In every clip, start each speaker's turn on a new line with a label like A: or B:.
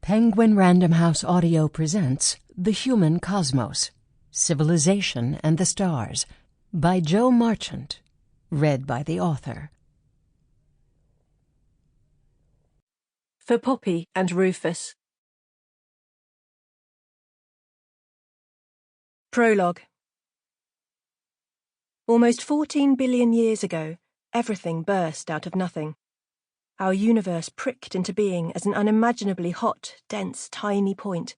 A: Penguin Random House Audio presents The Human Cosmos, Civilization and the Stars, by Joe Marchant, read by the author.
B: For Poppy and Rufus. Prologue. Almost 14 billion years ago, everything burst out of nothing. Our universe pricked into being as an unimaginably hot, dense, tiny point,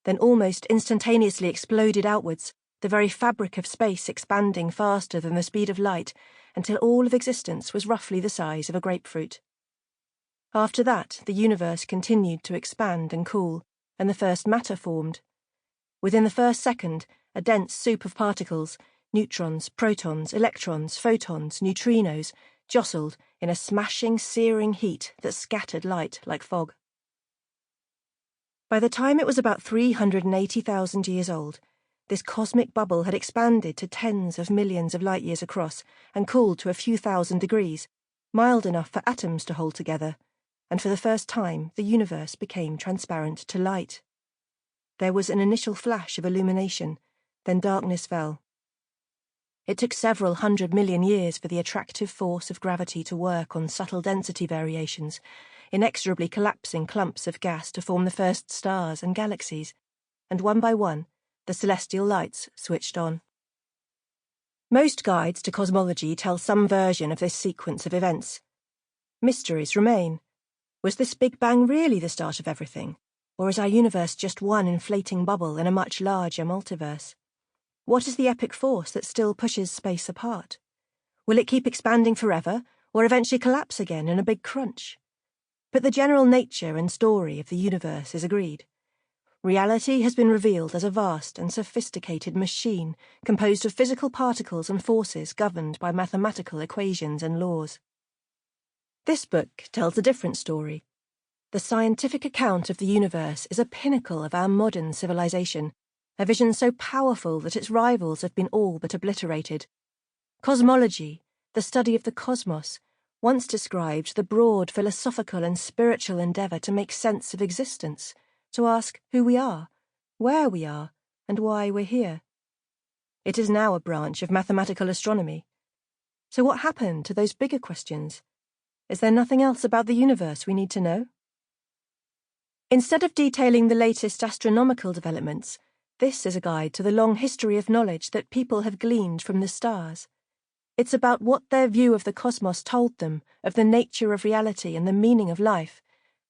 B: then almost instantaneously exploded outwards, the very fabric of space expanding faster than the speed of light, until all of existence was roughly the size of a grapefruit. After that, the universe continued to expand and cool, and the first matter formed. Within the first second, a dense soup of particles, neutrons, protons, electrons, photons, neutrinos, jostled in a smashing, searing heat that scattered light like fog. By the time it was about 380,000 years old, this cosmic bubble had expanded to tens of millions of light-years across and cooled to a few thousand degrees, mild enough for atoms to hold together, and for the first time the universe became transparent to light. There was an initial flash of illumination, then darkness fell. It took several 100 million years for the attractive force of gravity to work on subtle density variations, inexorably collapsing clumps of gas to form the first stars and galaxies, and one by one, the celestial lights switched on. Most guides to cosmology tell some version of this sequence of events. Mysteries remain. Was this Big Bang really the start of everything, or is our universe just one inflating bubble in a much larger multiverse? What is the epic force that still pushes space apart? Will it keep expanding forever, or eventually collapse again in a big crunch? But the general nature and story of the universe is agreed. Reality has been revealed as a vast and sophisticated machine composed of physical particles and forces governed by mathematical equations and laws. This book tells a different story. The scientific account of the universe is a pinnacle of our modern civilization, a vision so powerful that its rivals have been all but obliterated. Cosmology, the study of the cosmos, once described the broad philosophical and spiritual endeavour to make sense of existence, to ask who we are, where we are, and why we're here. It is now a branch of mathematical astronomy. So what happened to those bigger questions? Is there nothing else about the universe we need to know? Instead of detailing the latest astronomical developments, this is a guide to the long history of knowledge that people have gleaned from the stars. It's about what their view of the cosmos told them, of the nature of reality and the meaning of life,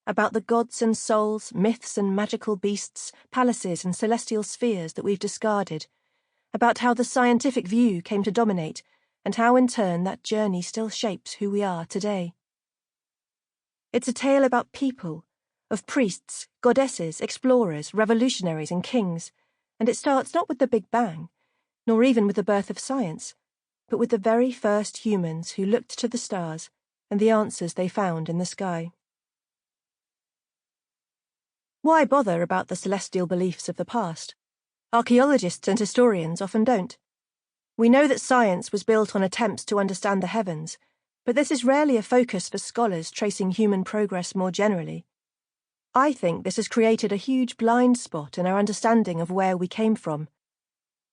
B: about the gods and souls, myths and magical beasts, palaces and celestial spheres that we've discarded, about how the scientific view came to dominate, and how in turn that journey still shapes who we are today. It's a tale about people, of priests, goddesses, explorers, revolutionaries and kings, and it starts not with the Big Bang, nor even with the birth of science, but with the very first humans who looked to the stars and the answers they found in the sky. Why bother about the celestial beliefs of the past? Archaeologists and historians often don't. We know that science was built on attempts to understand the heavens, but this is rarely a focus for scholars tracing human progress more generally. I think this has created a huge blind spot in our understanding of where we came from.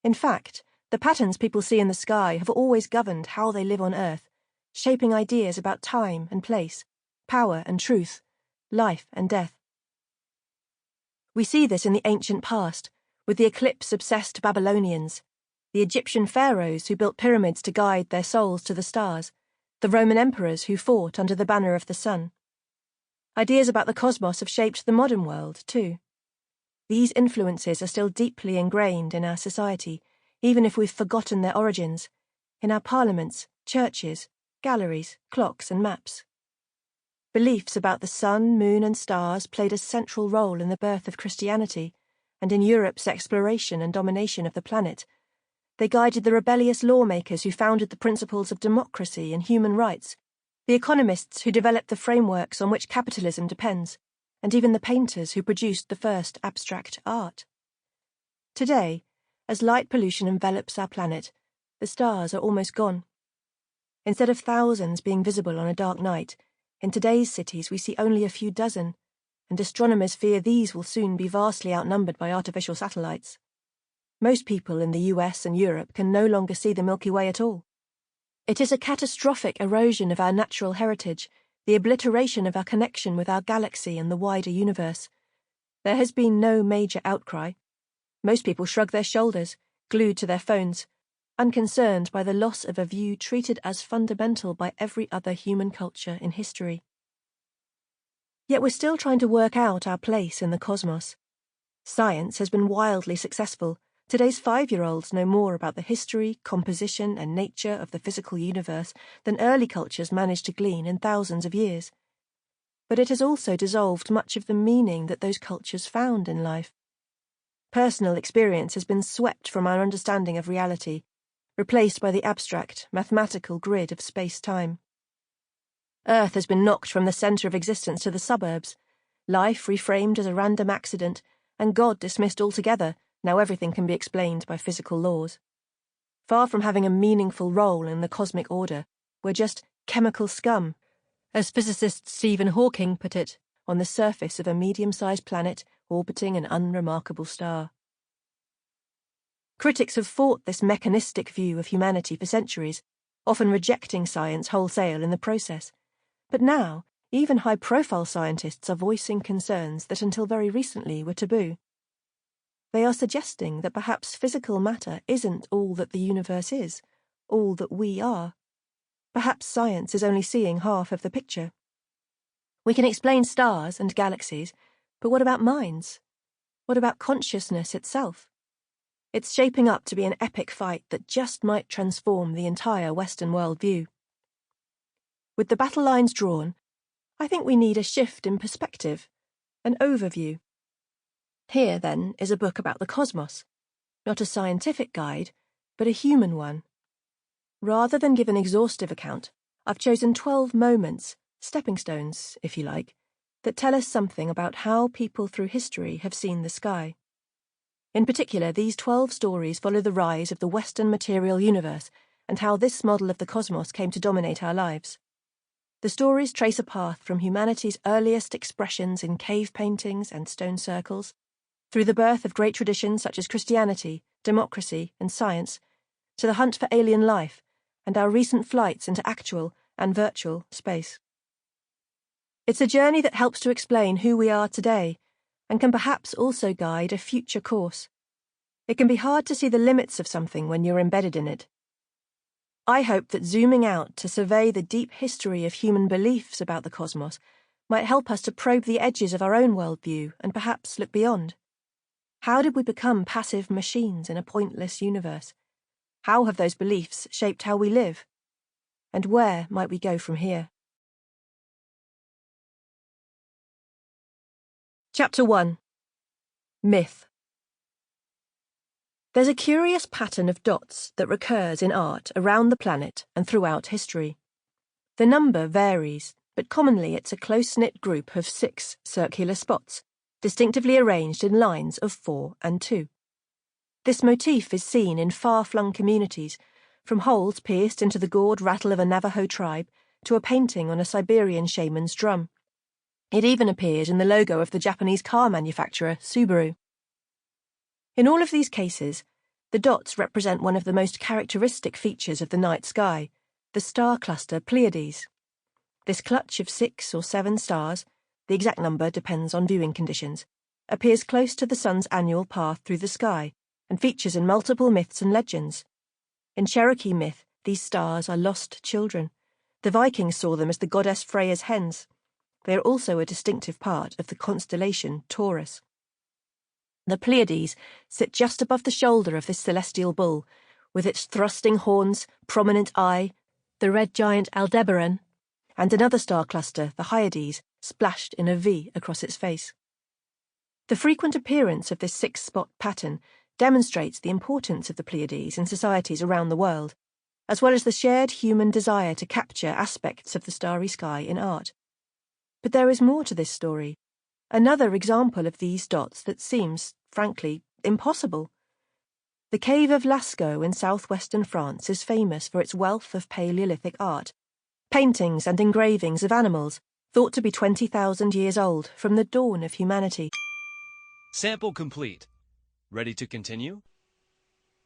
B: In fact, the patterns people see in the sky have always governed how they live on Earth, shaping ideas about time and place, power and truth, life and death. We see this in the ancient past, with the eclipse-obsessed Babylonians, the Egyptian pharaohs who built pyramids to guide their souls to the stars, the Roman emperors who fought under the banner of the sun. Ideas about the cosmos have shaped the modern world, too. These influences are still deeply ingrained in our society, even if we've forgotten their origins, in our parliaments, churches, galleries, clocks and maps. Beliefs about the sun, moon and stars played a central role in the birth of Christianity, and in Europe's exploration and domination of the planet. They guided the rebellious lawmakers who founded the principles of democracy and human rights, the economists who developed the frameworks on which capitalism depends, and even the painters who produced the first abstract art. Today, as light pollution envelops our planet, the stars are almost gone. Instead of thousands being visible on a dark night, in today's cities we see only a few dozen, and astronomers fear these will soon be vastly outnumbered by artificial satellites. Most people in the US and Europe can no longer see the Milky Way at all. It is a catastrophic erosion of our natural heritage, the obliteration of our connection with our galaxy and the wider universe. There has been no major outcry. Most people shrug their shoulders, glued to their phones, unconcerned by the loss of a view treated as fundamental by every other human culture in history. Yet we're still trying to work out our place in the cosmos. Science has been wildly successful. Today's 5-year-olds know more about the history, composition, and nature of the physical universe than early cultures managed to glean in thousands of years. But it has also dissolved much of the meaning that those cultures found in life. Personal experience has been swept from our understanding of reality, replaced by the abstract, mathematical grid of space-time. Earth has been knocked from the centre of existence to the suburbs, life reframed as a random accident, and God dismissed altogether. Now everything can be explained by physical laws. Far from having a meaningful role in the cosmic order, we're just chemical scum, as physicist Stephen Hawking put it, on the surface of a medium-sized planet orbiting an unremarkable star. Critics have fought this mechanistic view of humanity for centuries, often rejecting science wholesale in the process. But now, even high-profile scientists are voicing concerns that until very recently were taboo. They are suggesting that perhaps physical matter isn't all that the universe is, all that we are. Perhaps science is only seeing half of the picture. We can explain stars and galaxies, but what about minds? What about consciousness itself? It's shaping up to be an epic fight that just might transform the entire Western worldview. With the battle lines drawn, I think we need a shift in perspective, an overview. Here, then, is a book about the cosmos, not a scientific guide, but a human one. Rather than give an exhaustive account, I've chosen 12 moments, stepping stones, if you like, that tell us something about how people through history have seen the sky. In particular, these 12 stories follow the rise of the Western material universe and how this model of the cosmos came to dominate our lives. The stories trace a path from humanity's earliest expressions in cave paintings and stone circles, through the birth of great traditions such as Christianity, democracy, and science, to the hunt for alien life and our recent flights into actual and virtual space. It's a journey that helps to explain who we are today and can perhaps also guide a future course. It can be hard to see the limits of something when you're embedded in it. I hope that zooming out to survey the deep history of human beliefs about the cosmos might help us to probe the edges of our own worldview and perhaps look beyond. How did we become passive machines in a pointless universe? How have those beliefs shaped how we live? And where might we go from here? Chapter 1. Myth. There's a curious pattern of dots that recurs in art around the planet and throughout history. The number varies, but commonly it's a close-knit group of 6 circular spots, distinctively arranged in lines of 4 and 2. This motif is seen in far-flung communities, from holes pierced into the gourd rattle of a Navajo tribe to a painting on a Siberian shaman's drum. It even appears in the logo of the Japanese car manufacturer Subaru. In all of these cases, the dots represent one of the most characteristic features of the night sky, the star cluster Pleiades. This clutch of 6 or 7 stars, the exact number depends on viewing conditions, appears close to the sun's annual path through the sky and features in multiple myths and legends. In Cherokee myth, these stars are lost children. The Vikings saw them as the goddess Freya's hens. They are also a distinctive part of the constellation Taurus. The Pleiades sit just above the shoulder of this celestial bull, with its thrusting horns, prominent eye, the red giant Aldebaran, and another star cluster, the Hyades, splashed in a V across its face. The frequent appearance of this 6-spot pattern demonstrates the importance of the Pleiades in societies around the world, as well as the shared human desire to capture aspects of the starry sky in art. But there is more to this story, another example of these dots that seems, frankly, impossible. The cave of Lascaux in southwestern France is famous for its wealth of Paleolithic art, paintings and engravings of animals, thought to be 20,000 years old from the dawn of humanity.
C: Sample complete. Ready to continue?